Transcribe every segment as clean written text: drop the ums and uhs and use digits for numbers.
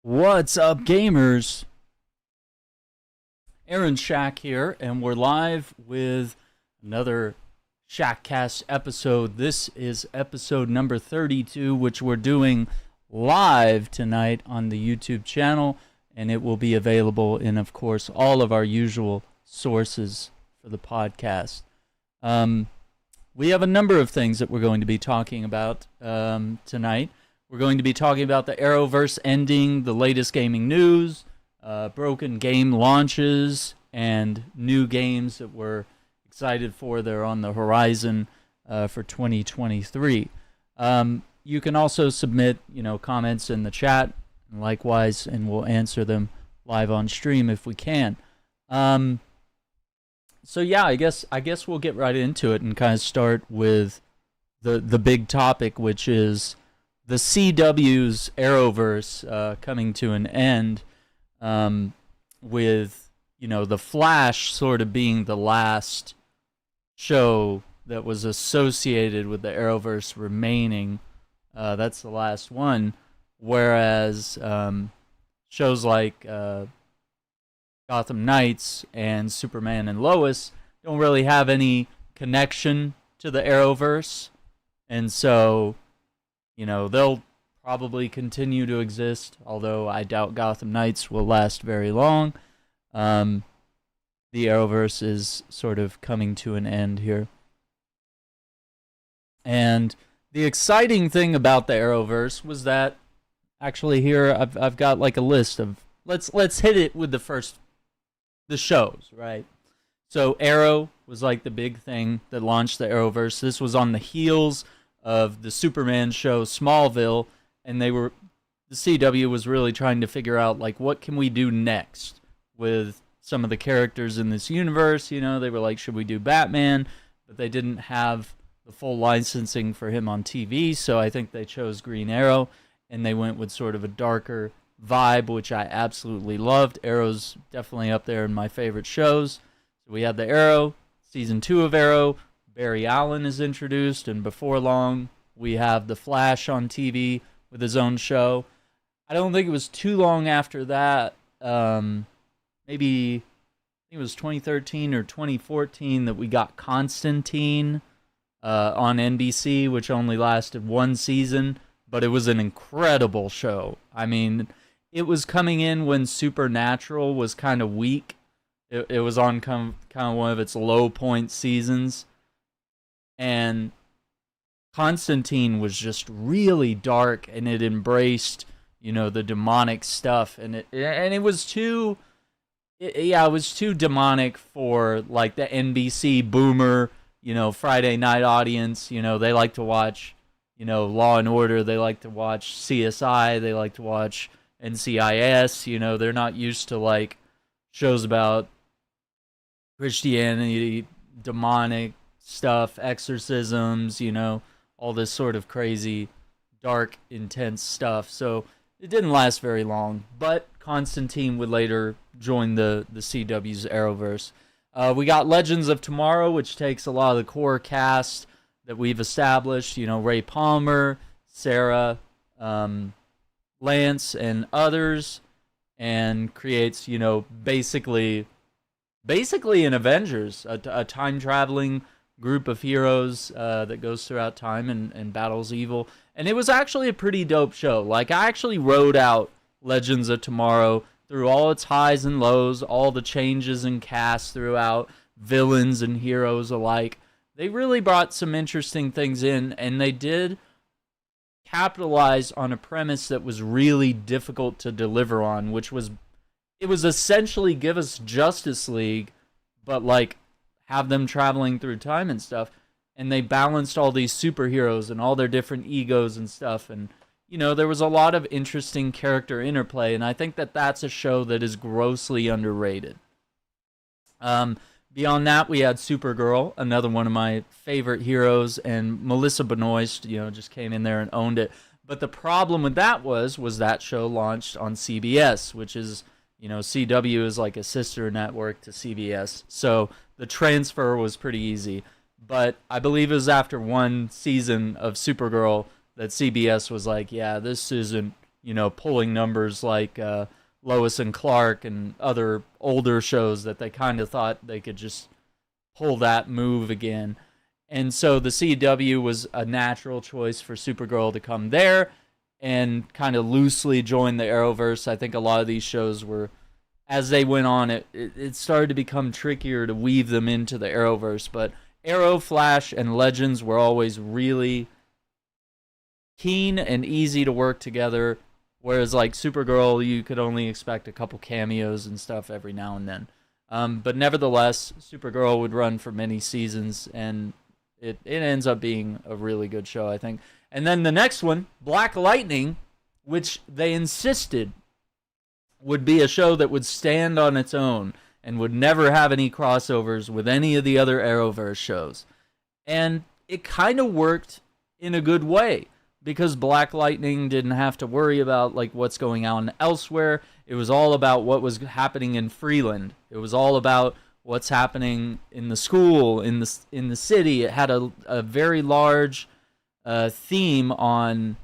What's up, gamers? Aaron Shack here, and we're live with another Shackcast episode. This is episode number 32, which we're doing live tonight on the YouTube channel, and it will be available in, of course, all of our usual sources for the podcast. We have a number of things that we're going to be talking about tonight. We're going to be talking about the Arrowverse ending, the latest gaming news, broken game launches, and new games that we're excited for. They're on the horizon for 2023. You can also submit, comments in the chat, and likewise, and we'll answer them live on stream if we can. So yeah, I guess we'll get right into it and kind of start with the big topic, which is the CW's Arrowverse coming to an end, with the Flash sort of being the last show that was associated with the Arrowverse remaining. That's the last one, whereas shows like Gotham Knights and Superman and Lois don't really have any connection to the Arrowverse, and so they'll probably continue to exist, although I doubt Gotham Knights will last very long. The Arrowverse is sort of coming to an end here. And the exciting thing about the Arrowverse was that, actually here I've got like a list of, let's hit it with the shows, right? So Arrow was like the big thing that launched the Arrowverse. This was on the heels of the Superman show Smallville, and the CW was really trying to figure out, like, what can we do next with some of the characters in this universe. They were like, should we do Batman? But they didn't have the full licensing for him on TV, so I think they chose Green Arrow, and they went with sort of a darker vibe, which I absolutely loved. Arrow's definitely up there in my favorite shows. So we had the Arrow, season 2 of Arrow. Barry Allen is introduced, and before long, we have The Flash on TV with his own show. I don't think it was too long after that, maybe I think it was 2013 or 2014, that we got Constantine on NBC, which only lasted one season, but it was an incredible show. I mean, it was coming in when Supernatural was kind of weak. It was on kind of one of its low point seasons. And Constantine was just really dark, and it embraced, the demonic stuff, and it was too, it was too demonic for like the NBC boomer, Friday night audience. They like to watch, Law and Order. They like to watch CSI. They like to watch NCIS. They're not used to like shows about Christianity, demonic stuff, exorcisms, all this sort of crazy, dark, intense stuff. So it didn't last very long, but Constantine would later join the CW's Arrowverse. We got Legends of Tomorrow, which takes a lot of the core cast that we've established, Ray Palmer, Sarah, Lance, and others, and creates, basically an Avengers, a time-traveling group of heroes that goes throughout time and battles evil. And it was actually a pretty dope show. Like, I actually wrote out Legends of Tomorrow through all its highs and lows, all the changes in cast throughout, villains and heroes alike. They really brought some interesting things in, and they did capitalize on a premise that was really difficult to deliver on, which was, it was essentially give us Justice League, but like have them traveling through time and stuff. And they balanced all these superheroes and all their different egos and stuff. And, there was a lot of interesting character interplay. And I think that that's a show that is grossly underrated. Beyond that, we had Supergirl, another one of my favorite heroes. And Melissa Benoist, just came in there and owned it. But the problem with that was that show launched on CBS, which is, CW is like a sister network to CBS. So the transfer was pretty easy. But I believe it was after one season of Supergirl that CBS was like, yeah, this isn't pulling numbers like Lois and Clark and other older shows that they kind of thought they could just pull that move again. And so the CW was a natural choice for Supergirl to come there and kind of loosely join the Arrowverse. I think a lot of these shows were, as they went on, it started to become trickier to weave them into the Arrowverse. But Arrow, Flash, and Legends were always really keen and easy to work together, whereas like Supergirl, you could only expect a couple cameos and stuff every now and then. But nevertheless, Supergirl would run for many seasons, and it ends up being a really good show, I think. And then the next one, Black Lightning, which they insisted would be a show that would stand on its own and would never have any crossovers with any of the other Arrowverse shows. And it kind of worked in a good way, because Black Lightning didn't have to worry about like what's going on elsewhere. It was all about what was happening in Freeland. It was all about what's happening in the school, in the city. It had a very large theme on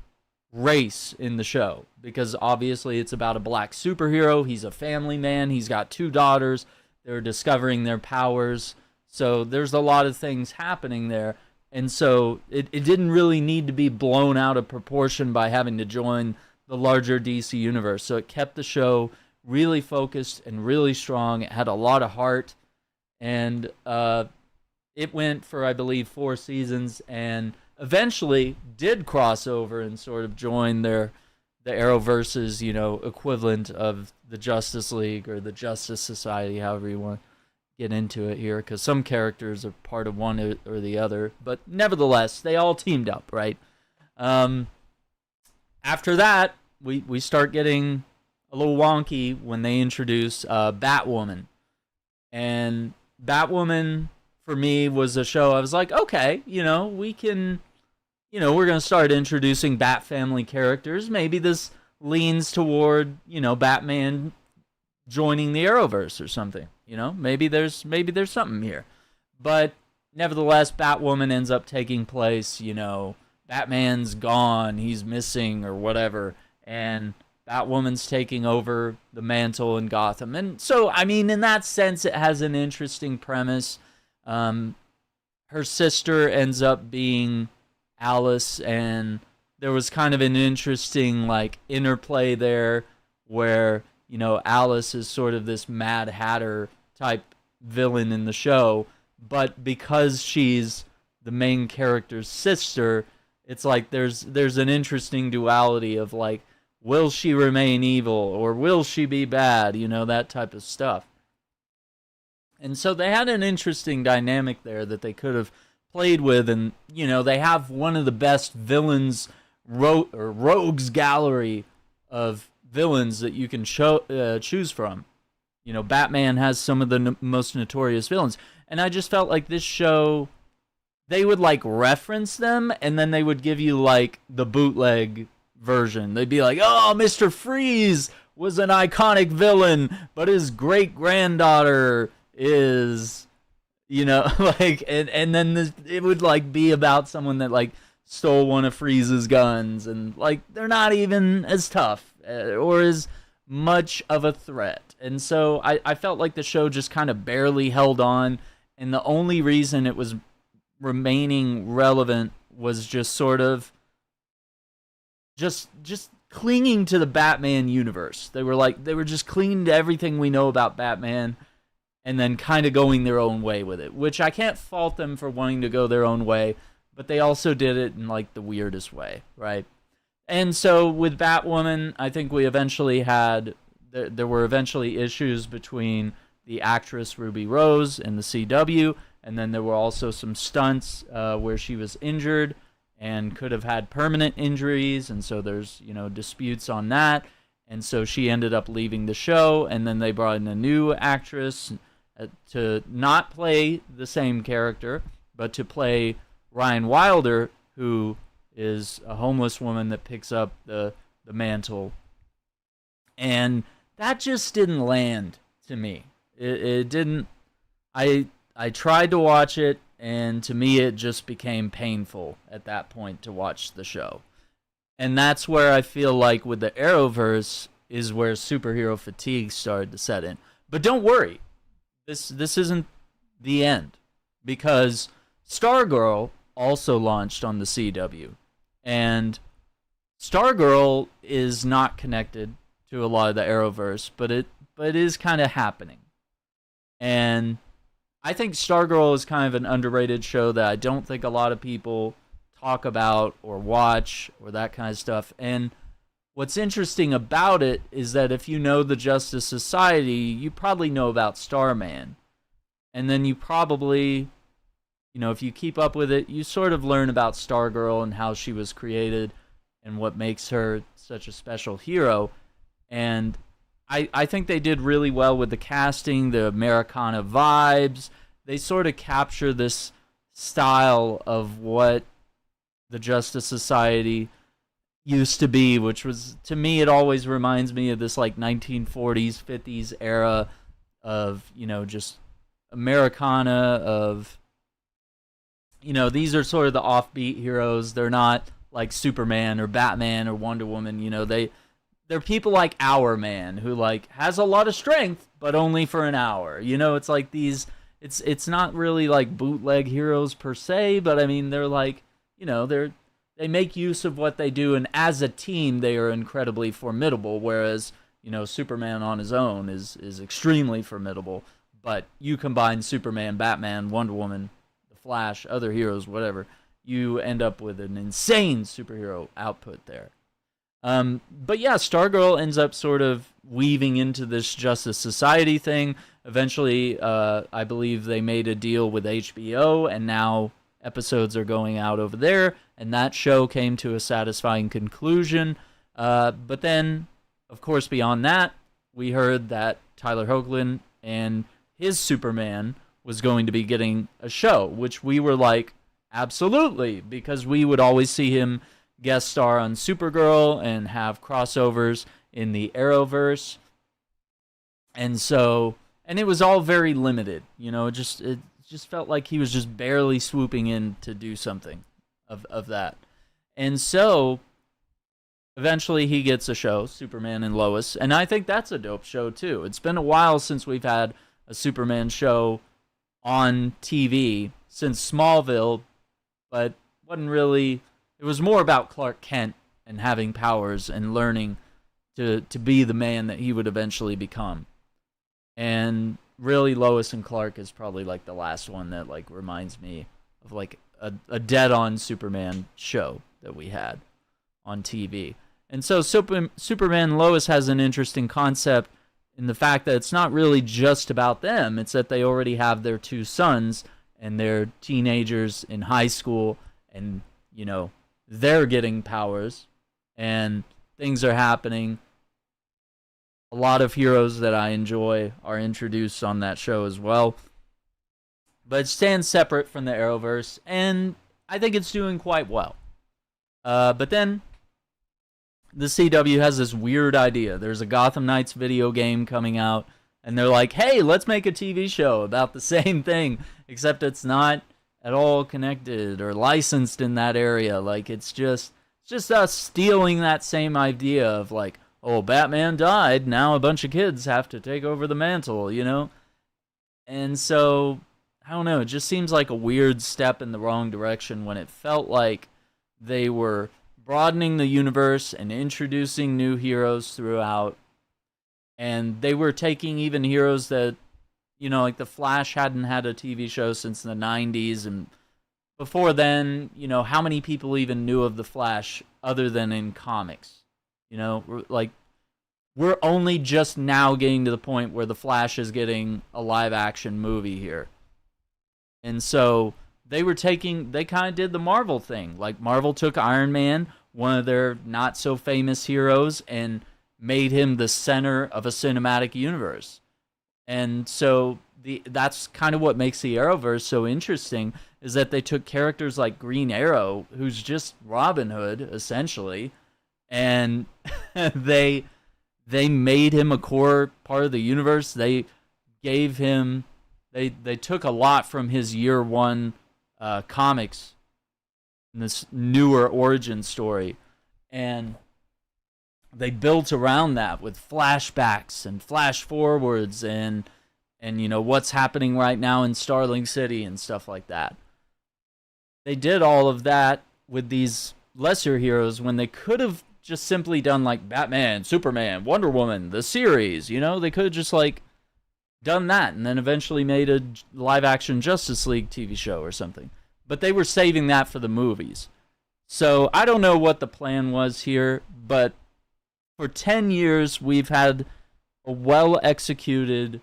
race in the show, because obviously it's about a black superhero. He's a family man. He's got 2 daughters. They're discovering their powers. So there's a lot of things happening there. And so it didn't really need to be blown out of proportion by having to join the larger DC universe. So it kept the show really focused and really strong. It had a lot of heart. And it went for, I believe, 4 seasons, and eventually did cross over and sort of join the Arrowverse's, equivalent of the Justice League or the Justice Society, however you want to get into it here, because some characters are part of one or the other. But nevertheless, they all teamed up, right? After that, we start getting a little wonky when they introduce Batwoman. And Batwoman, for me, was a show I was like, okay, we can, we're going to start introducing Bat family characters. Maybe this leans toward, Batman joining the Arrowverse or something. Maybe there's something here. But nevertheless, Batwoman ends up taking place, Batman's gone, he's missing or whatever, and Batwoman's taking over the mantle in Gotham. And so, I mean, in that sense, it has an interesting premise. Her sister ends up being Alice, and there was kind of an interesting, like, interplay there where, Alice is sort of this Mad Hatter type villain in the show, but because she's the main character's sister, it's like there's an interesting duality of, like, will she remain evil or will she be bad? That type of stuff. And so they had an interesting dynamic there that they could have played with. And, they have one of the best villains, rogues gallery of villains that you can choose from. Batman has some of the most notorious villains. And I just felt like this show, they would, like, reference them, and then they would give you, like, the bootleg version. They'd be like, oh, Mr. Freeze was an iconic villain, but his great-granddaughter is, like, and then it would, like, be about someone that, like, stole one of Freeze's guns, and, like, they're not even as tough or as much of a threat. And so I felt like the show just kind of barely held on, and the only reason it was remaining relevant was just sort of just clinging to the Batman universe. They were just clinging to everything we know about Batman, and then kind of going their own way with it, which I can't fault them for wanting to go their own way, but they also did it in, like, the weirdest way, right? And so with Batwoman, I think we eventually had, there were eventually issues between the actress Ruby Rose and the CW, and then there were also some stunts where she was injured and could have had permanent injuries, and so there's, disputes on that, and so she ended up leaving the show, and then they brought in a new actress to not play the same character, but to play Ryan Wilder, who is a homeless woman that picks up the mantle. And that just didn't land to me. It didn't. I tried to watch it, and to me it just became painful at that point to watch the show. And that's where I feel like with the Arrowverse is where superhero fatigue started to set in. But don't worry, this isn't the end, because Stargirl also launched on the CW, and Stargirl is not connected to a lot of the Arrowverse, but it is kind of happening. And I think Stargirl is kind of an underrated show that I don't think a lot of people talk about or watch or that kind of stuff. And what's interesting about it is that if you know the Justice Society, you probably know about Starman. And then you probably, if you keep up with it, you sort of learn about Stargirl and how she was created and what makes her such a special hero. And I think they did really well with the casting, the Americana vibes. They sort of capture this style of what the Justice Society used to be, which was, to me, it always reminds me of this like 1940s, 50s era of, just Americana, of, these are sort of the offbeat heroes. They're not like Superman or Batman or Wonder Woman. They're people like Our Man, who like has a lot of strength, but only for an hour. It's like these. It's not really like bootleg heroes per se, but I mean they're like, they make use of what they do, and as a team they are incredibly formidable. Whereas Superman on his own is extremely formidable, but you combine Superman, Batman, Wonder Woman, the Flash, other heroes, whatever, you end up with an insane superhero output there. But yeah, Stargirl ends up sort of weaving into this Justice Society thing. Eventually, I believe they made a deal with HBO, and now episodes are going out over there, and that show came to a satisfying conclusion. But then, of course, beyond that, we heard that Tyler Hoechlin and his Superman was going to be getting a show, which we were like, absolutely, because we would always see him guest star on Supergirl and have crossovers in the Arrowverse. And it was all very limited, it just felt like he was just barely swooping in to do something of that. And so eventually he gets a show, Superman and Lois, and I think that's a dope show too. It's been a while since we've had a Superman show on TV, since Smallville, but wasn't really. It was more about Clark Kent and having powers and learning to be the man that he would eventually become. And really, Lois and Clark is probably like the last one that like reminds me of like a dead-on Superman show that we had on TV. And so Superman and Lois has an interesting concept in the fact that it's not really just about them. It's that they already have their two sons, and they're teenagers in high school, and they're getting powers, and things are happening. A lot of heroes that I enjoy are introduced on that show as well. But it stands separate from the Arrowverse, and I think it's doing quite well. But then the CW has this weird idea. There's a Gotham Knights video game coming out, and they're like, hey, let's make a TV show about the same thing, except it's not at all connected or licensed in that area. Like, it's just us stealing that same idea of like, oh, Batman died, now a bunch of kids have to take over the mantle, And so, I don't know, it just seems like a weird step in the wrong direction when it felt like they were broadening the universe and introducing new heroes throughout, and they were taking even heroes that, like the Flash hadn't had a TV show since the 90s, and before then, how many people even knew of the Flash other than in comics? Like, we're only just now getting to the point where the Flash is getting a live-action movie here. And so they kind of did the Marvel thing. Like, Marvel took Iron Man, one of their not-so-famous heroes, and made him the center of a cinematic universe. And so that's kind of what makes the Arrowverse so interesting, is that they took characters like Green Arrow, who's just Robin Hood, essentially, and they made him a core part of the universe. They gave him, they took a lot from his year one comics in this newer origin story, And they built around that with flashbacks and flash forwards and you know what's happening right now in Starling City and stuff like that. They did all of that with these lesser heroes when they could have just simply done like Batman, Superman, Wonder Woman, the series, you know? They could have just like done that and then eventually made a live action Justice League TV show or something. But they were saving that for the movies. So I don't know what the plan was here, but for 10 years we've had a well executed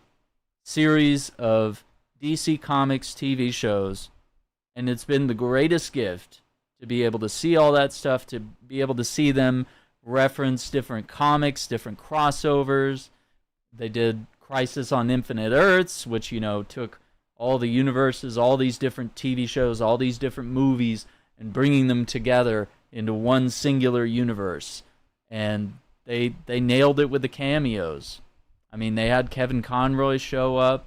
series of DC Comics TV shows, and it's been the greatest gift to be able to see all that stuff, to be able to see them reference different comics, different crossovers. They did Crisis on Infinite Earths, which, you know, took all the universes, all these different TV shows, all these different movies, and bringing them together into one singular universe. And they nailed it with the cameos. I mean, they had Kevin Conroy show up.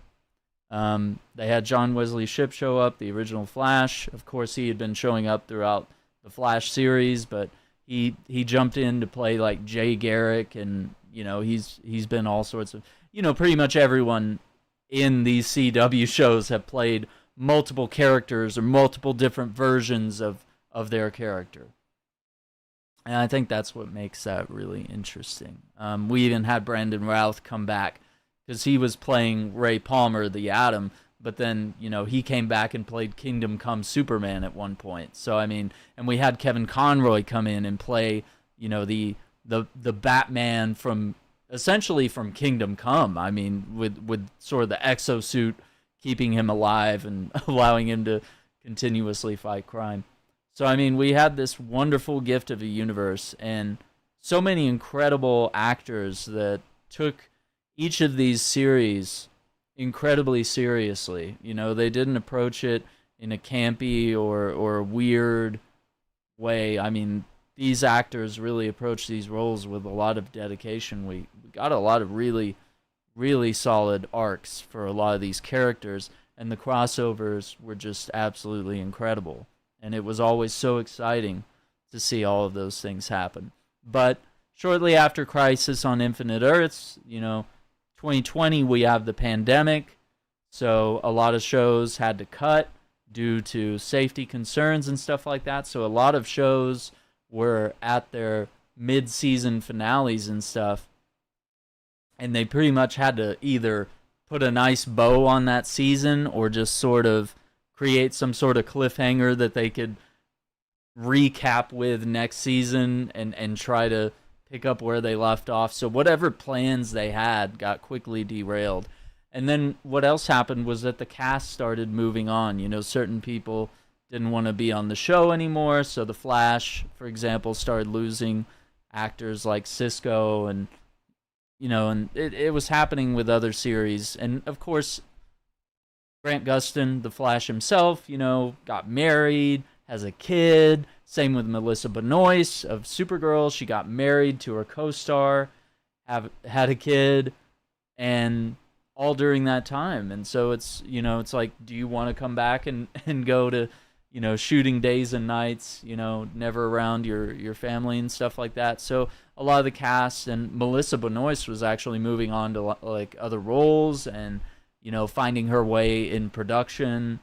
They had John Wesley Shipp show up, the original Flash. Of course, he had been showing up throughout the Flash series, but he jumped in to play like Jay Garrick, and you know he's been all sorts of, you know, pretty much everyone in these CW shows have played multiple characters or multiple different versions of their character. And I think that's what makes that really interesting. We even had Brandon Routh come back because he was playing Ray Palmer, the Atom, but then, you know, he came back and played Kingdom Come Superman at one point. So, I mean, and we had Kevin Conroy come in and play, you know, the Batman from, essentially from Kingdom Come. I mean, with sort of the exosuit keeping him alive and allowing him to continuously fight crime. So, I mean, we had this wonderful gift of a universe and so many incredible actors that took each of these series incredibly seriously. You know, they didn't approach it in a campy or weird way. I mean, these actors really approached these roles with a lot of dedication. We got a lot of really, really solid arcs for a lot of these characters, and the crossovers were just absolutely incredible. And it was always so exciting to see all of those things happen. But shortly after Crisis on Infinite Earths, you know, 2020, we have the pandemic, so a lot of shows had to cut due to safety concerns and stuff like that. So a lot of shows were at their mid-season finales and stuff, and they pretty much had to either put a nice bow on that season or just sort of create some sort of cliffhanger that they could recap with next season and try to pick up where they left off. So whatever plans they had got quickly derailed. And then what else happened was that the cast started moving on. You know, certain people didn't want to be on the show anymore. So The Flash, for example, started losing actors like Cisco, and, you know, and it was happening with other series. And of course, Grant Gustin, The Flash himself, you know, got married, has a kid. Same with Melissa Benoist of Supergirl. She got married to her co-star, had a kid, and all during that time. And so it's, you know, it's like, do you want to come back and go to, you know, shooting days and nights, you know, never around your family and stuff like that. So a lot of the cast, and Melissa Benoist was actually moving on to like other roles and, you know, finding her way in production.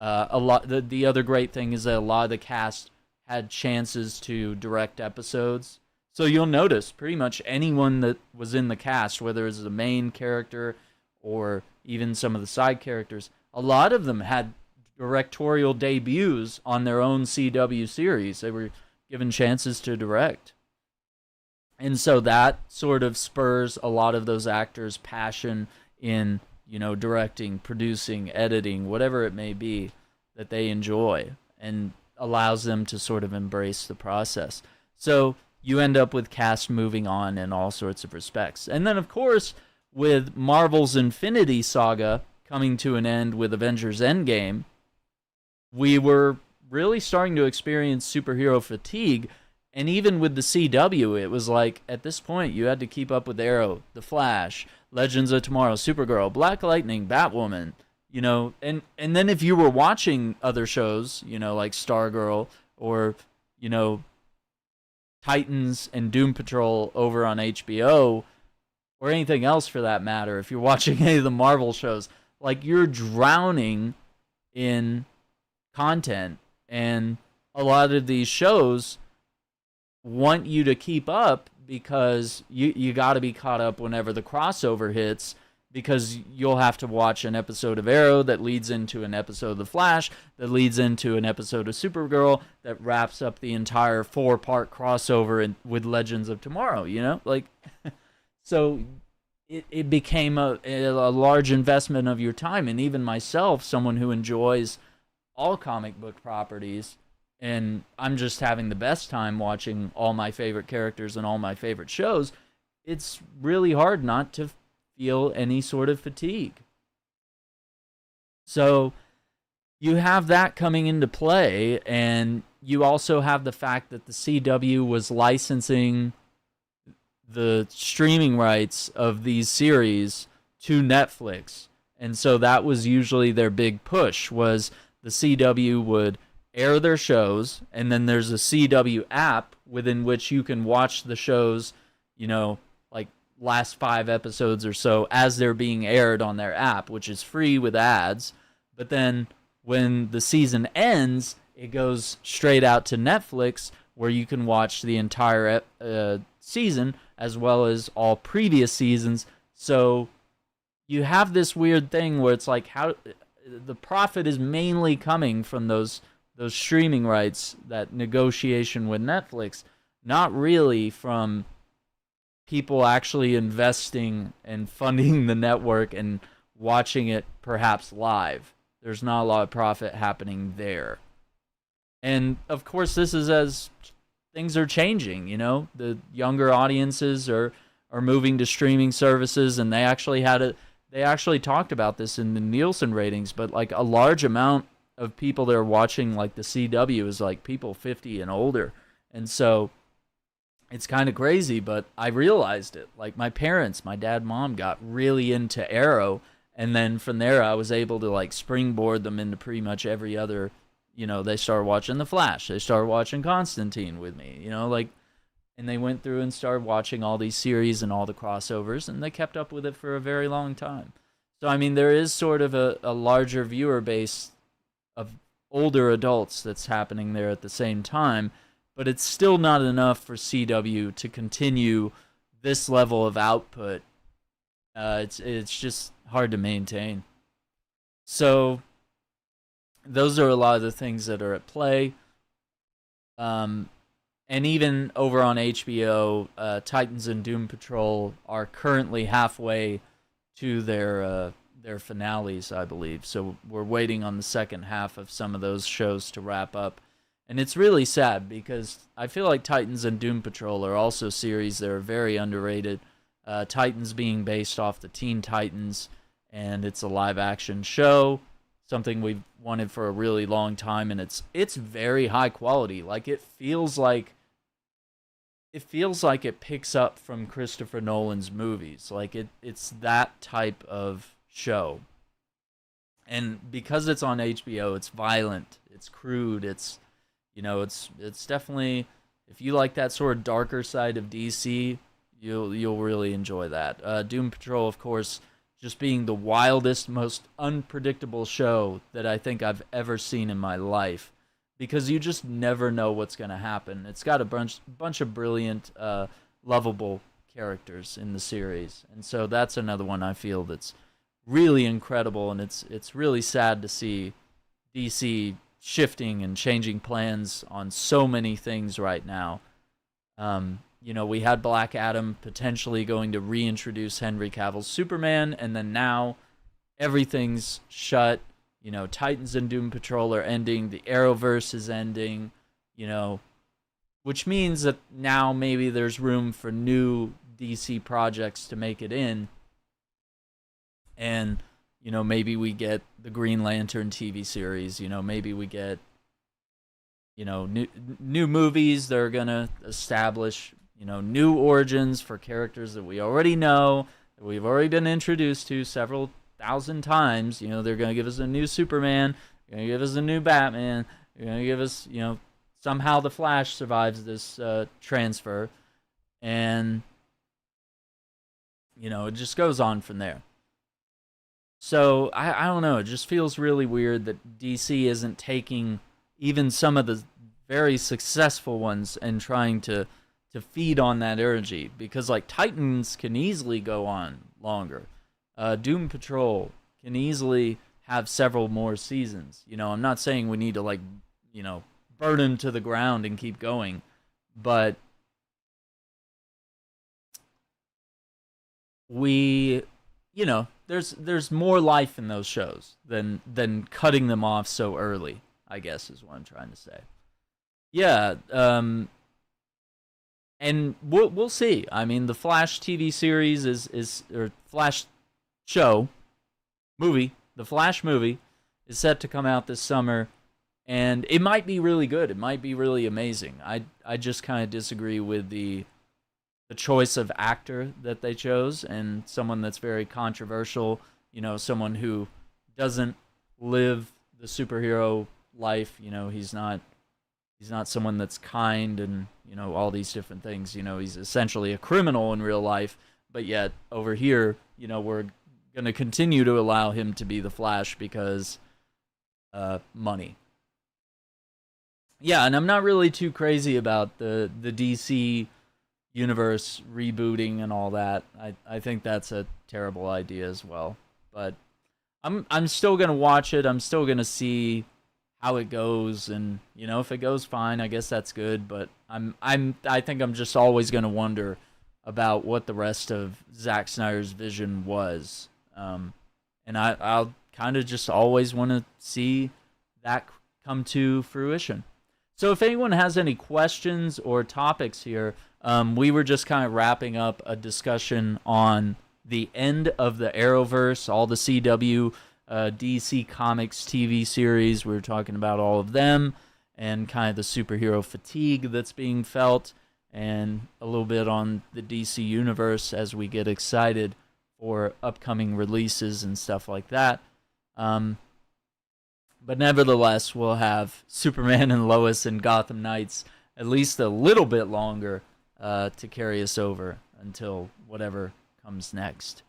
The other great thing is that a lot of the cast had chances to direct episodes. So you'll notice pretty much anyone that was in the cast, whether it's the main character or even some of the side characters, a lot of them had directorial debuts on their own CW series. They were given chances to direct. And so that sort of spurs a lot of those actors' passion in, you know, directing, producing, editing, whatever it may be that they enjoy, and allows them to sort of embrace the process. So you end up with cast moving on in all sorts of respects. And then, of course, with Marvel's Infinity Saga coming to an end with Avengers Endgame, we were really starting to experience superhero fatigue. And even with the CW, it was like, at this point, you had to keep up with Arrow, The Flash, Legends of Tomorrow, Supergirl, Black Lightning, Batwoman, you know, and then if you were watching other shows, you know, like Stargirl or, you know, Titans and Doom Patrol over on HBO, or anything else for that matter, if you're watching any of the Marvel shows, like, you're drowning in content, and a lot of these shows want you to keep up because you got to be caught up whenever the crossover hits, because you'll have to watch an episode of Arrow that leads into an episode of The Flash, that leads into an episode of Supergirl, that wraps up the entire 4-part crossover with Legends of Tomorrow, you know? Like, so it became a large investment of your time. And even myself, someone who enjoys all comic book properties, and I'm just having the best time watching all my favorite characters and all my favorite shows, it's really hard not to feel any sort of fatigue. So you have that coming into play, and you also have the fact that the CW was licensing the streaming rights of these series to Netflix. And so that was usually their big push, was the CW would air their shows, and then there's a CW app within which you can watch the shows, you know, like last 5 episodes or so as they're being aired on their app, which is free with ads. But then when the season ends, it goes straight out to Netflix, where you can watch the entire season as well as all previous seasons. So you have this weird thing where it's like, how the profit is mainly coming from those streaming rights, that negotiation with Netflix, not really from people actually investing and funding the network and watching it perhaps live. There's not a lot of profit happening there. And of course, this is as things are changing, you know, the younger audiences are moving to streaming services, and they actually talked about this in the Nielsen ratings, but like a large amount of people that are watching like the CW is like people 50 and older. And so it's kind of crazy, but I realized it. Like, my parents, my dad, mom, got really into Arrow, and then from there I was able to like springboard them into pretty much every other, you know, they started watching The Flash, they started watching Constantine with me, you know, like, and they went through and started watching all these series and all the crossovers, and they kept up with it for a very long time. So, I mean, there is sort of a larger viewer base of older adults that's happening there at the same time, but it's still not enough for CW to continue this level of output. It's just hard to maintain. So those are a lot of the things that are at play. And even over on HBO, Titans and Doom Patrol are currently halfway to their finales, I believe. So we're waiting on the second half of some of those shows to wrap up. And it's really sad, because I feel like Titans and Doom Patrol are also series that are very underrated. Titans being based off the Teen Titans, and it's a live-action show, something we've wanted for a really long time, and it's very high quality. Like, it feels like it picks up from Christopher Nolan's movies. Like, it's that type of show. And because it's on HBO, it's violent, it's crude, it's, you know, it's definitely, if you like that sort of darker side of DC, you'll really enjoy that. Doom Patrol, of course, just being the wildest, most unpredictable show that I think I've ever seen in my life, because you just never know what's going to happen. It's got a bunch of brilliant, lovable characters in the series, and so that's another one I feel that's really incredible, and it's really sad to see DC shifting and changing plans on so many things right now. You know, we had Black Adam potentially going to reintroduce Henry Cavill's Superman, and then now everything's shut. You know, Titans and Doom Patrol are ending, the Arrowverse is ending, you know, which means that now maybe there's room for new DC projects to make it in. And, you know, maybe we get the Green Lantern TV series, you know, maybe we get, you know, new movies that are going to establish, you know, new origins for characters that we already know, that we've already been introduced to several thousand times. You know, they're going to give us a new Superman, they're going to give us a new Batman, they're going to give us, you know, somehow the Flash survives this transfer, and it just goes on from there. So I don't know. It just feels really weird that DC isn't taking even some of the very successful ones and trying to feed on that energy, because like Titans can easily go on longer. Doom Patrol can easily have several more seasons. I'm not saying we need to burn him to the ground and keep going, but we, there's more life in those shows than cutting them off so early, I guess is what I'm trying to say. Yeah, and we'll see. I mean, the Flash TV series or Flash movie, the Flash movie is set to come out this summer, and it might be really good. It might be really amazing. I just kind of disagree with the choice of actor that they chose, and someone that's very controversial, someone who doesn't live the superhero life. He's not someone that's kind and all these different things. He's essentially a criminal in real life, but yet over here, we're going to continue to allow him to be the Flash because money. Yeah, and I'm not really too crazy about the DC universe rebooting and all that. I think that's a terrible idea as well. But I'm still gonna watch it. I'm still gonna see how it goes, and if it goes fine, I guess that's good. But I think I'm just always gonna wonder about what the rest of Zack Snyder's vision was, and I'll kind of just always want to see that come to fruition. So if anyone has any questions or topics here, we were just kind of wrapping up a discussion on the end of the Arrowverse, all the CW, DC Comics TV series. We were talking about all of them and kind of the superhero fatigue that's being felt, and a little bit on the DC universe as we get excited for upcoming releases and stuff like that. But nevertheless, we'll have Superman and Lois and Gotham Knights at least a little bit longer to carry us over until whatever comes next.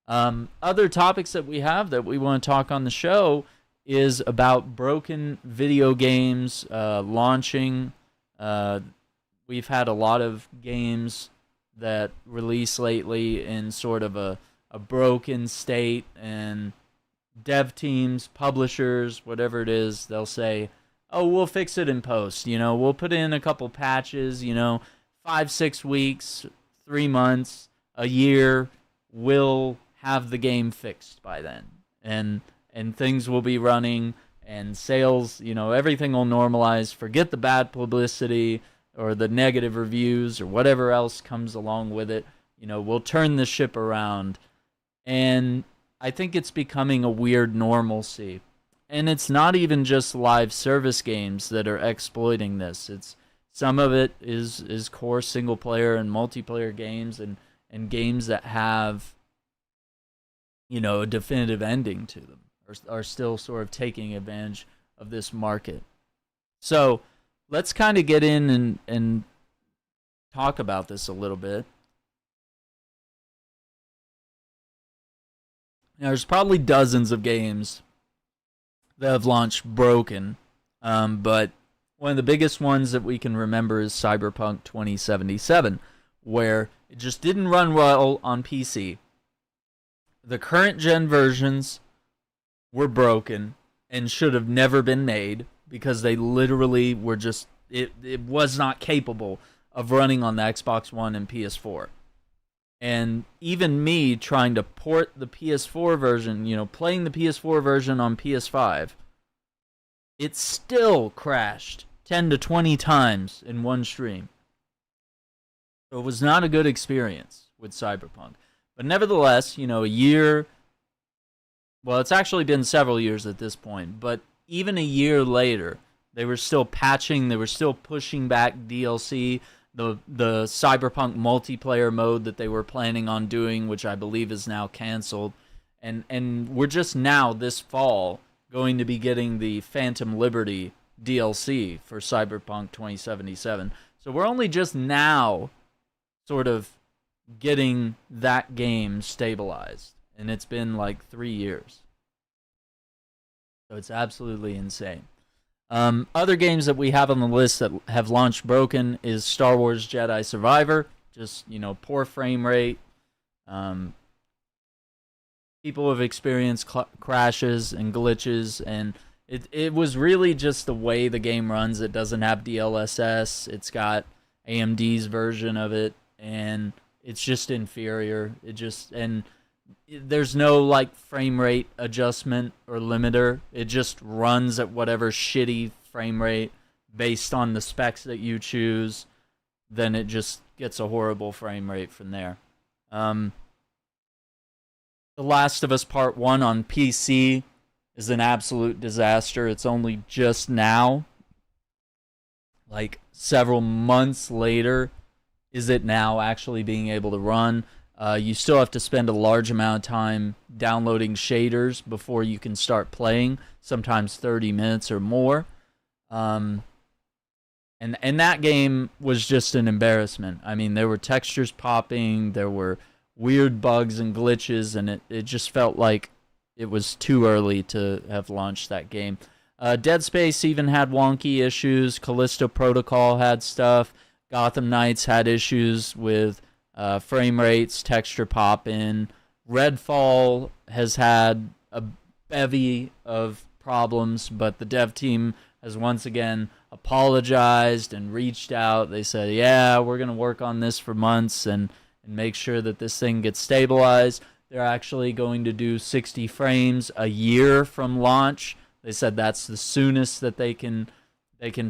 Other topics that we have that we want to talk on the show is about broken video games launching. We've had a lot of games that release lately in sort of a broken state, and dev teams, publishers, whatever it is, they'll say, oh, we'll fix it in post. We'll put in a couple patches, 5-6 weeks, 3 months, a year, we'll have the game fixed by then. And things will be running, and sales, everything will normalize. Forget the bad publicity or the negative reviews or whatever else comes along with it. We'll turn the ship around. And I think it's becoming a weird normalcy. And it's not even just live service games that are exploiting this. Some of it is core single player and multiplayer games, and games that have a definitive ending to them are still sort of taking advantage of this market. So let's kind of get in and talk about this a little bit. Now, there's probably dozens of games that have launched broken, but one of the biggest ones that we can remember is Cyberpunk 2077, where it just didn't run well on PC. The current gen versions were broken and should have never been made because they literally were just, it was not capable of running on the Xbox One and PS4. And even me trying to port the PS4 version, playing the PS4 version on PS5, it still crashed 10 to 20 times in one stream. So it was not a good experience with Cyberpunk. But nevertheless, a year, well, it's actually been several years at this point, but even a year later, they were still patching, they were still pushing back DLC. The Cyberpunk multiplayer mode that they were planning on doing, which I believe is now canceled. And we're just now, this fall, going to be getting the Phantom Liberty DLC for Cyberpunk 2077. So we're only just now sort of getting that game stabilized. And it's been like 3 years. So it's absolutely insane. Other games that we have on the list that have launched broken is Star Wars Jedi Survivor. Just, poor frame rate. People have experienced crashes and glitches, and it was really just the way the game runs. It doesn't have DLSS. It's got AMD's version of it, and it's just inferior. And there's no like frame rate adjustment or limiter. It just runs at whatever shitty frame rate based on the specs that you choose. Then it just gets a horrible frame rate from there. The Last of Us Part 1 on PC is an absolute disaster. It's only just now, like several months later, is it now actually being able to run. You still have to spend a large amount of time downloading shaders before you can start playing, sometimes 30 minutes or more. And that game was just an embarrassment. I mean, there were textures popping, there were weird bugs and glitches, and it just felt like it was too early to have launched that game. Dead Space even had wonky issues. Callisto Protocol had stuff. Gotham Knights had issues with frame rates, texture pop-in. Redfall has had a bevy of problems, but the dev team has once again apologized and reached out. They said, yeah, we're going to work on this for months and make sure that this thing gets stabilized. They're actually going to do 60 frames a year from launch. They said that's the soonest that they can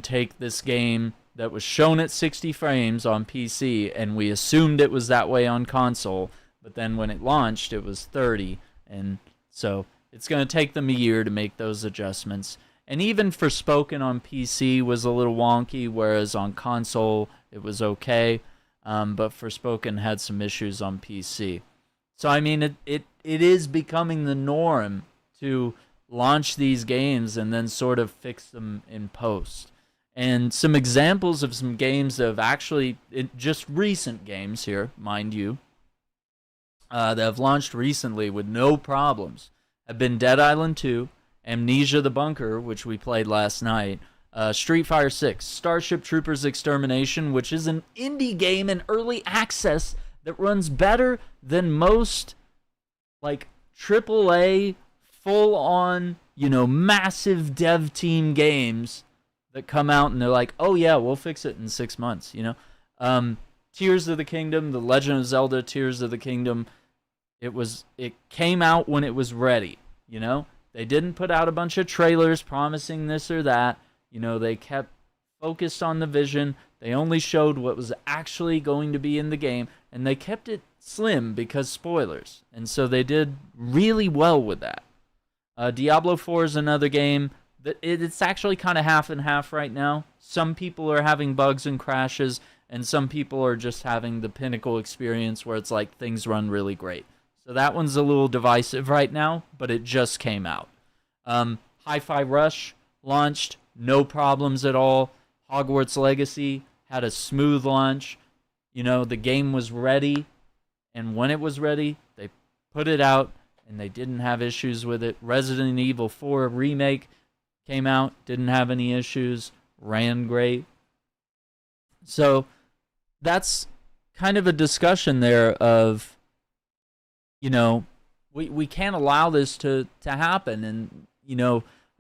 take this game that was shown at 60 frames on PC, and we assumed it was that way on console, but then when it launched, it was 30, and so it's going to take them a year to make those adjustments. And even Forspoken on PC was a little wonky, whereas on console it was okay, but Forspoken had some issues on PC. So, I mean, it is becoming the norm to launch these games and then sort of fix them in post. And some examples of some games that have actually, just recent games here, mind you, that have launched recently with no problems, have been Dead Island 2, Amnesia the Bunker, which we played last night, Street Fighter 6, Starship Troopers Extermination, which is an indie game in early access that runs better than most, like, AAA, full-on, massive dev team games that come out and they're like, oh yeah, we'll fix it in 6 months, Tears of the Kingdom, The Legend of Zelda Tears of the Kingdom, it came out when it was ready, They didn't put out a bunch of trailers promising this or that, they kept focused on the vision. They only showed what was actually going to be in the game, and they kept it slim because spoilers. And so they did really well with that. Diablo 4 is another game that it's actually kind of half and half right now. Some people are having bugs and crashes, and some people are just having the pinnacle experience where it's like things run really great. So that one's a little divisive right now, but it just came out. Hi-Fi Rush launched, no problems at all. Hogwarts Legacy had a smooth launch. The game was ready, and when it was ready, they put it out, and they didn't have issues with it. Resident Evil 4 Remake came out, didn't have any issues, ran great. So that's kind of a discussion there of, we can't allow this to happen. And,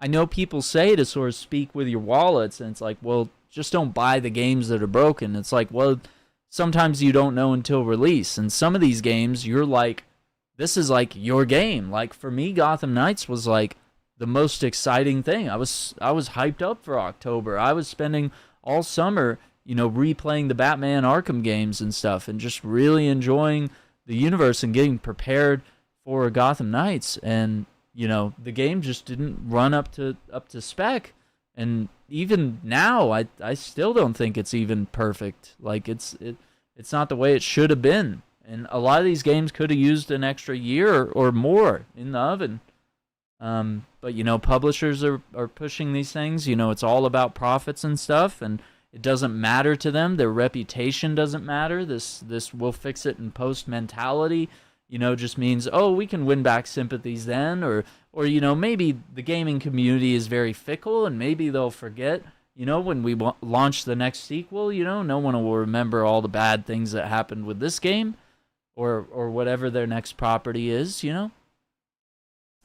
I know people say to sort of speak with your wallets, and it's like, well, just don't buy the games that are broken. It's like, well, sometimes you don't know until release. And some of these games, you're like, this is like your game. Like for me, Gotham Knights was like the most exciting thing. I was hyped up for October. I was spending all summer, replaying the Batman Arkham games and stuff, and just really enjoying the universe and getting prepared for Gotham Knights. And the game just didn't run up to spec. And even now, I still don't think it's even perfect. Like it's not the way it should have been. And a lot of these games could have used an extra year or more in the oven. But publishers are pushing these things. It's all about profits and stuff, and it doesn't matter to them. Their reputation doesn't matter. This will fix it in post mentality, just means, oh, we can win back sympathies then, or maybe the gaming community is very fickle, and maybe they'll forget, when we launch the next sequel, no one will remember all the bad things that happened with this game, or whatever their next property is,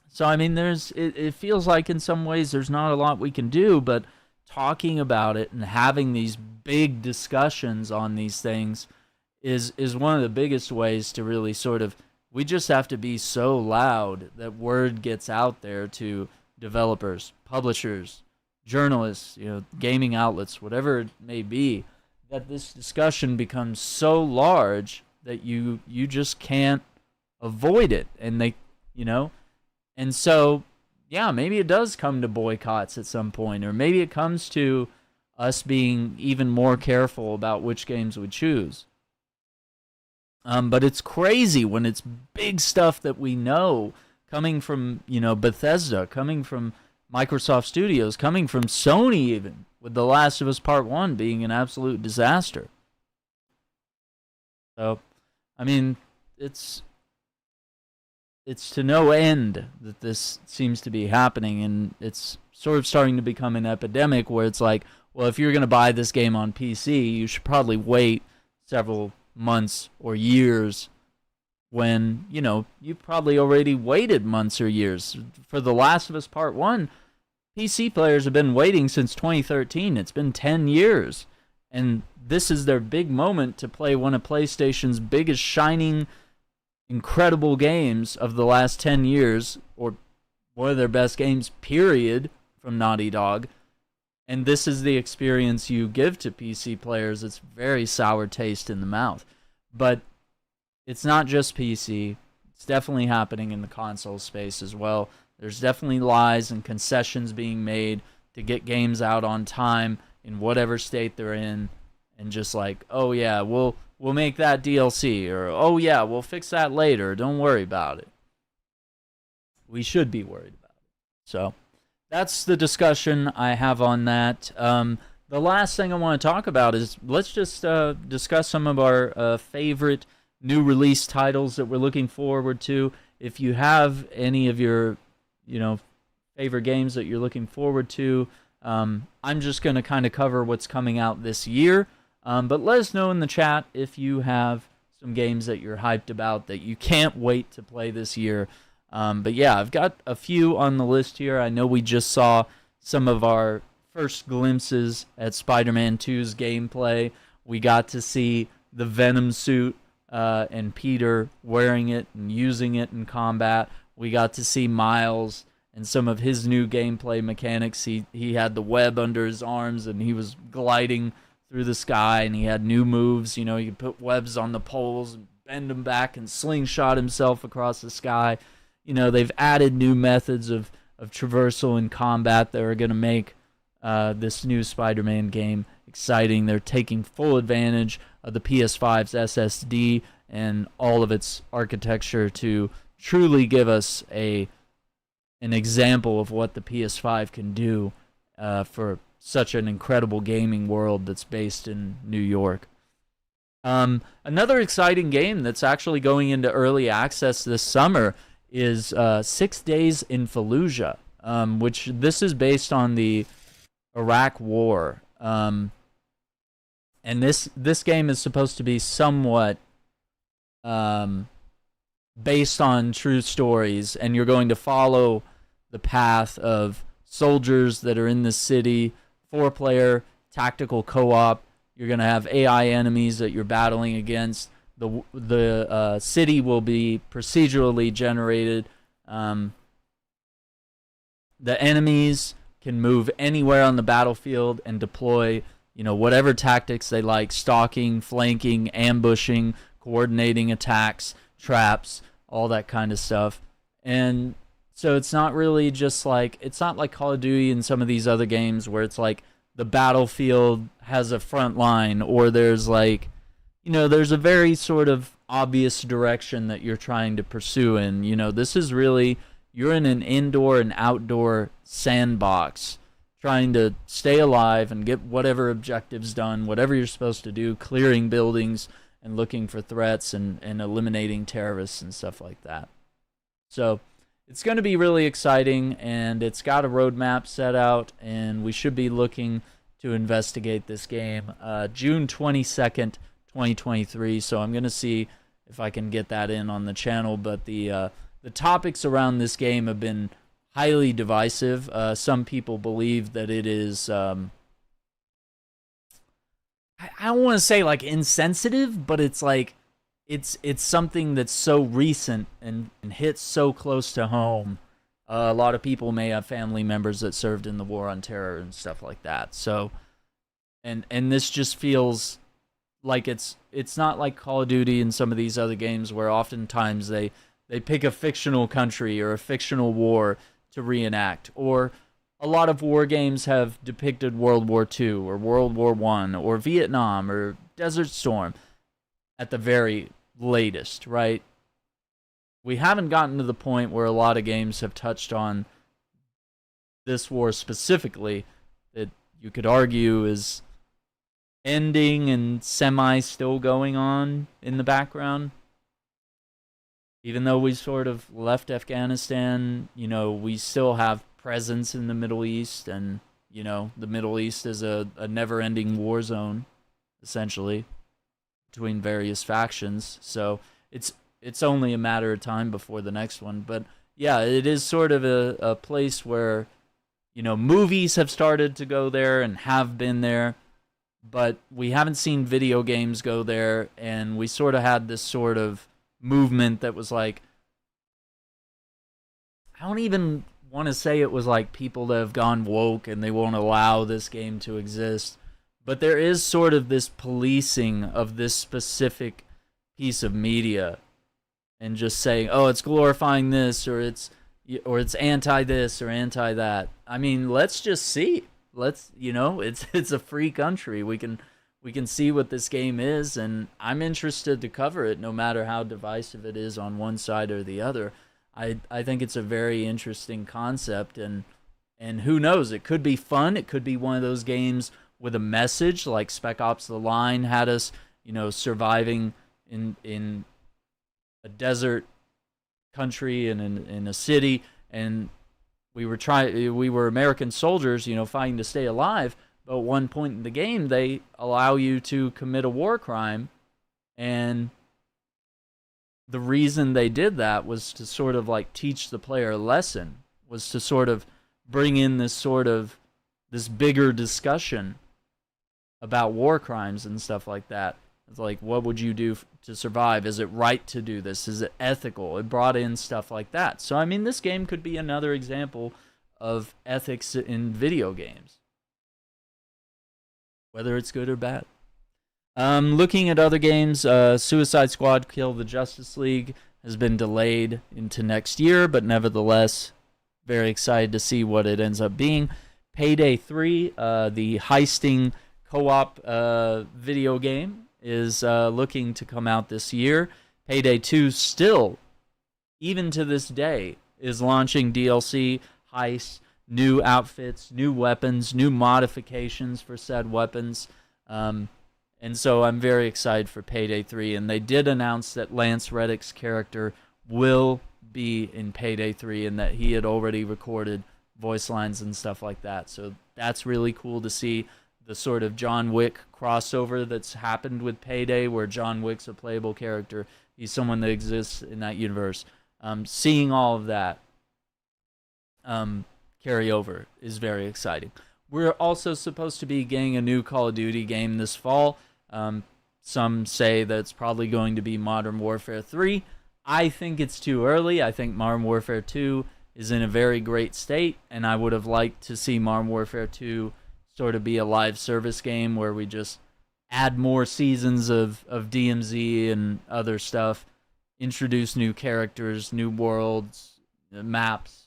So, I mean, it feels like in some ways there's not a lot we can do, but talking about it and having these big discussions on these things is one of the biggest ways to really sort of, we just have to be so loud that word gets out there to developers, publishers, journalists, gaming outlets, whatever it may be, that this discussion becomes so large that you just can't avoid it. And and so, yeah, maybe it does come to boycotts at some point, or maybe it comes to us being even more careful about which games we choose. But it's crazy when it's big stuff that we know coming from, Bethesda, coming from Microsoft Studios, coming from Sony even, with The Last of Us Part 1 being an absolute disaster. So, I mean, it's to no end that this seems to be happening, and it's sort of starting to become an epidemic where it's like, well, if you're going to buy this game on PC, you should probably wait several months or years when, you probably already waited months or years. For The Last of Us Part 1, PC players have been waiting since 2013. It's been 10 years. And this is their big moment to play one of PlayStation's biggest shining, incredible games of the last 10 years, or one of their best games, period, from Naughty Dog. And this is the experience you give to PC players. It's very sour taste in the mouth. But it's not just PC. It's definitely happening in the console space as well. There's definitely lies and concessions being made to get games out on time in whatever state they're in. And just like, oh yeah, we'll make that DLC, or oh yeah, we'll fix that later. Don't worry about it. We should be worried about it. So that's the discussion I have on that. The last thing I want to talk about is, let's just discuss some of our favorite new release titles that we're looking forward to. If you have any of your, favorite games that you're looking forward to, I'm just going to kind of cover what's coming out this year. But let us know in the chat if you have some games that you're hyped about that you can't wait to play this year. But yeah, I've got a few on the list here. I know we just saw some of our first glimpses at Spider-Man 2's gameplay. We got to see the Venom suit and Peter wearing it and using it in combat. We got to see Miles and some of his new gameplay mechanics. He had the web under his arms and he was gliding through the sky, and he had new moves. He could put webs on the poles and bend them back and slingshot himself across the sky. They've added new methods of traversal in combat that are going to make this new Spider-Man game exciting. They're taking full advantage of the PS5's SSD and all of its architecture to truly give us an example of what the PS5 can do for such an incredible gaming world that's based in New York. Another exciting game that's actually going into early access this summer is 6 Days in Fallujah, which this is based on the Iraq War. And this game is supposed to be somewhat based on true stories, and you're going to follow the path of soldiers that are in the city, 4-player tactical co-op. You're going to have AI enemies that you're battling against. The city will be procedurally generated. The enemies can move anywhere on the battlefield and deploy, whatever tactics they like: stalking, flanking, ambushing, coordinating attacks, traps, all that kind of stuff. And so it's not really just like, it's not like Call of Duty and some of these other games where it's like the battlefield has a front line, or there's like, there's a very sort of obvious direction that you're trying to pursue in. This is really, you're in an indoor and outdoor sandbox trying to stay alive and get whatever objectives done, whatever you're supposed to do, clearing buildings and looking for threats and eliminating terrorists and stuff like that. So it's going to be really exciting, and it's got a roadmap set out, and we should be looking to investigate this game June 22nd, 2023. So I'm going to see if I can get that in on the channel. But the topics around this game have been highly divisive. Some people believe that it is I don't want to say like insensitive, but it's like it's something that's so recent and hits so close to home. A lot of people may have family members that served in the war on terror and stuff like that. So, and this just feels like it's not like Call of Duty and some of these other games where oftentimes they pick a fictional country or a fictional war to reenact, or a lot of war games have depicted World War II or World War I or Vietnam or Desert Storm at the very latest, right? We haven't gotten to the point where a lot of games have touched on this war specifically that you could argue is ending and semi still going on in the background. Even though we sort of left Afghanistan, you know, we still have presence in the Middle East, and, you know, the Middle East is a never-ending war zone, essentially, between various factions. So it's only a matter of time before the next one. But yeah, it is sort of a place where, you know, movies have started to go there and have been there, but we haven't seen video games go there, and we sort of had this sort of movement that was like, I don't even want to say it was like people that have gone woke and they won't allow this game to exist, but there is sort of this policing of this specific piece of media and just saying, oh, it's glorifying this, or it's anti this or anti that. I mean, let's just see. Let's, you know, it's a free country. We can see what this game is, and I'm interested to cover it no matter how divisive it is on one side or the other. I think it's a very interesting concept, and who knows, it could be fun. It could be one of those games with a message, like Spec Ops: The Line had us, you know, surviving in a desert country and in a city, and we were American soldiers, you know, fighting to stay alive. But at one point in the game, they allow you to commit a war crime, and the reason they did that was to sort of like teach the player a lesson, was to sort of bring in this bigger discussion about war crimes and stuff like that. It's like, what would you do to survive? Is it right to do this? Is it ethical? It brought in stuff like that. So, I mean, this game could be another example of ethics in video games, whether it's good or bad. Looking at other games, Suicide Squad Kill the Justice League has been delayed into next year, but nevertheless, very excited to see what it ends up being. Payday 3, the heisting co-op video game, is looking to come out this year. Payday 2 still, even to this day, is launching DLC, heists, new outfits, new weapons, new modifications for said weapons. And so I'm very excited for Payday 3. And they did announce that Lance Reddick's character will be in Payday 3 and that he had already recorded voice lines and stuff like that. So that's really cool to see the sort of John Wick crossover that's happened with Payday, where John Wick's a playable character. He's someone that exists in that universe. Seeing all of that carry over is very exciting. We're also supposed to be getting a new Call of Duty game this fall. Some say that it's probably going to be Modern Warfare 3. I think it's too early. I think Modern Warfare 2 is in a very great state, and I would have liked to see Modern Warfare 2 sort of be a live service game where we just add more seasons of DMZ and other stuff, introduce new characters, new worlds, maps,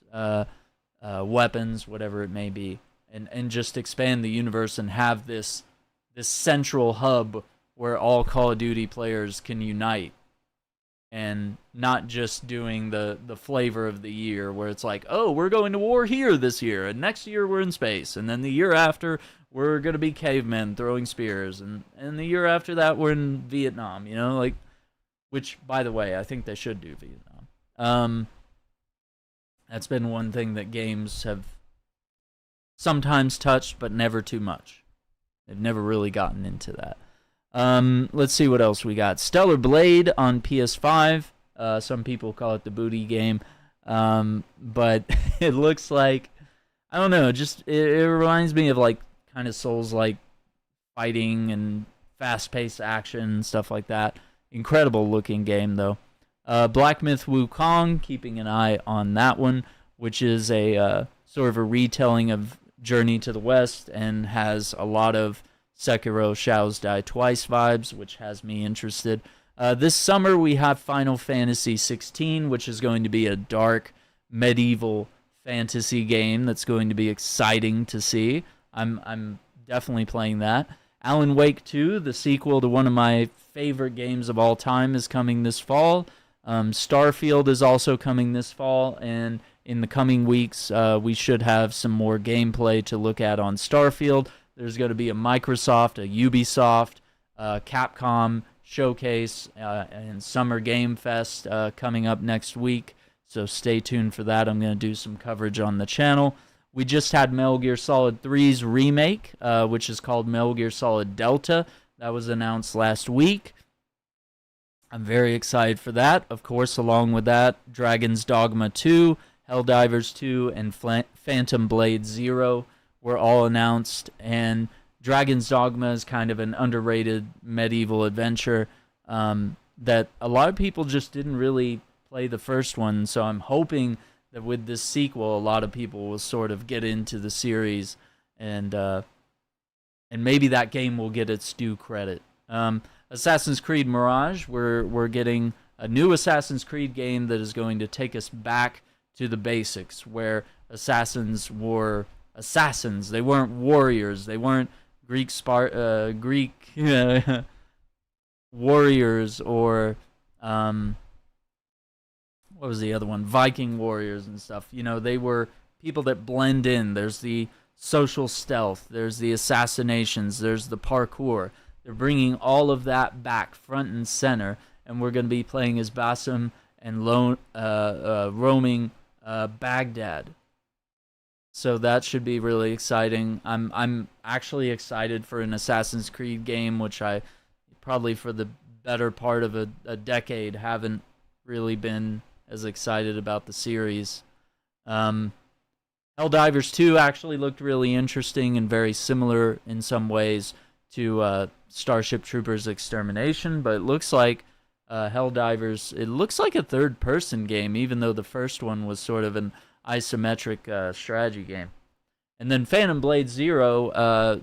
weapons, whatever it may be, and just expand the universe and have this central hub where all Call of Duty players can unite and not just doing the flavor of the year where it's like, oh, we're going to war here this year, and next year we're in space, and then the year after we're going to be cavemen throwing spears, and the year after that we're in Vietnam, like, which, by the way, I think they should do Vietnam. That's been one thing that games have sometimes touched, but never too much. They've never really gotten into that. Let's see what else we got. Stellar Blade on PS5. Some people call it the booty game. But it looks like, I don't know, just it reminds me of like kind of Souls-like fighting and fast-paced action and stuff like that. Incredible looking game though. Black Myth Wukong, keeping an eye on that one, which is a sort of a retelling of Journey to the West and has a lot of Sekiro Shadows Die Twice vibes, which has me interested. This summer we have Final Fantasy 16, which is going to be a dark medieval fantasy game that's going to be exciting to see. I'm definitely playing that. Alan Wake 2, the sequel to one of my favorite games of all time, is coming this fall. Starfield is also coming this fall, and in the coming weeks, we should have some more gameplay to look at on Starfield. There's going to be a Microsoft, a Ubisoft, Capcom showcase, and Summer Game Fest coming up next week, so stay tuned for that. I'm going to do some coverage on the channel. We just had Metal Gear Solid 3's remake, which is called Metal Gear Solid Delta. That was announced last week. I'm very excited for that. Of course, along with that, Dragon's Dogma 2, Helldivers 2, and Phantom Blade 0 were all announced. And Dragon's Dogma is kind of an underrated medieval adventure that a lot of people just didn't really play the first one. So I'm hoping that with this sequel, a lot of people will sort of get into the series, and maybe that game will get its due credit. Assassin's Creed Mirage, we're getting a new Assassin's Creed game that is going to take us back to the basics, where assassins were assassins. They weren't warriors. They weren't Greek warriors, or what was the other one? Viking warriors and stuff. They were people that blend in. There's the social stealth. There's the assassinations. There's the parkour. They're bringing all of that back front and center, and we're going to be playing as Basim and roaming Baghdad. So that should be really exciting. I'm actually excited for an Assassin's Creed game, which I probably for the better part of a decade haven't really been as excited about the series. Helldivers 2 actually looked really interesting and very similar in some ways to Starship Troopers Extermination, but it looks like Helldivers, it looks like a third-person game, even though the first one was sort of an isometric strategy game. And then Phantom Blade 0,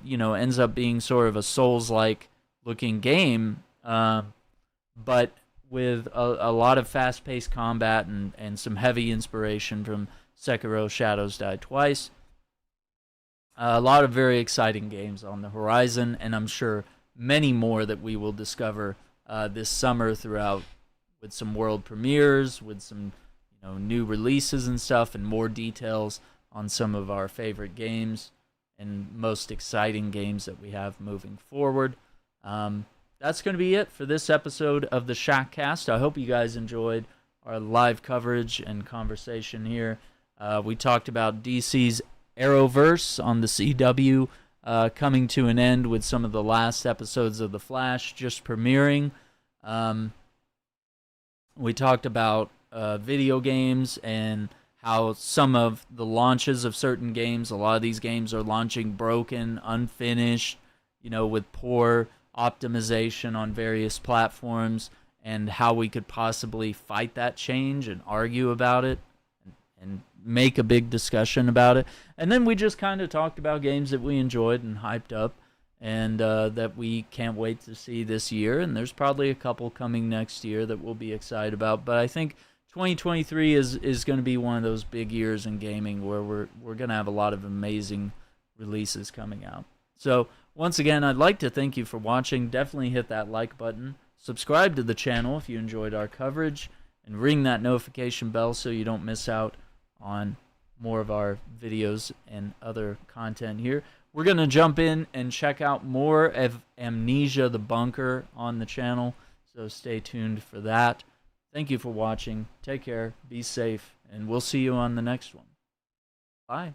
ends up being sort of a Souls-like looking game, but with a lot of fast-paced combat and some heavy inspiration from Sekiro Shadows Die Twice. A lot of very exciting games on the horizon, and I'm sure many more that we will discover this summer throughout, with some world premieres, with some new releases and stuff, and more details on some of our favorite games and most exciting games that we have moving forward. That's going to be it for this episode of the Shackcast. I hope you guys enjoyed our live coverage and conversation here. We talked about DC's Arrowverse on the CW coming to an end with some of the last episodes of The Flash just premiering. We talked about video games and how some of the launches of certain games, a lot of these games are launching broken, unfinished, with poor optimization on various platforms, and how we could possibly fight that change and argue about it and make a big discussion about it. And then we just kind of talked about games that we enjoyed and hyped up, and that we can't wait to see this year. And there's probably a couple coming next year that we'll be excited about. But I think 2023 is going to be one of those big years in gaming where we're going to have a lot of amazing releases coming out. So once again, I'd like to thank you for watching. Definitely hit that like button. subscribe to the channel if you enjoyed our coverage, and ring that notification bell so you don't miss out on more of our videos and other content here. We're going to jump in and check out more of Amnesia the Bunker on the channel, so stay tuned for that. Thank you for watching. Take care, be safe, and we'll see you on the next one. Bye.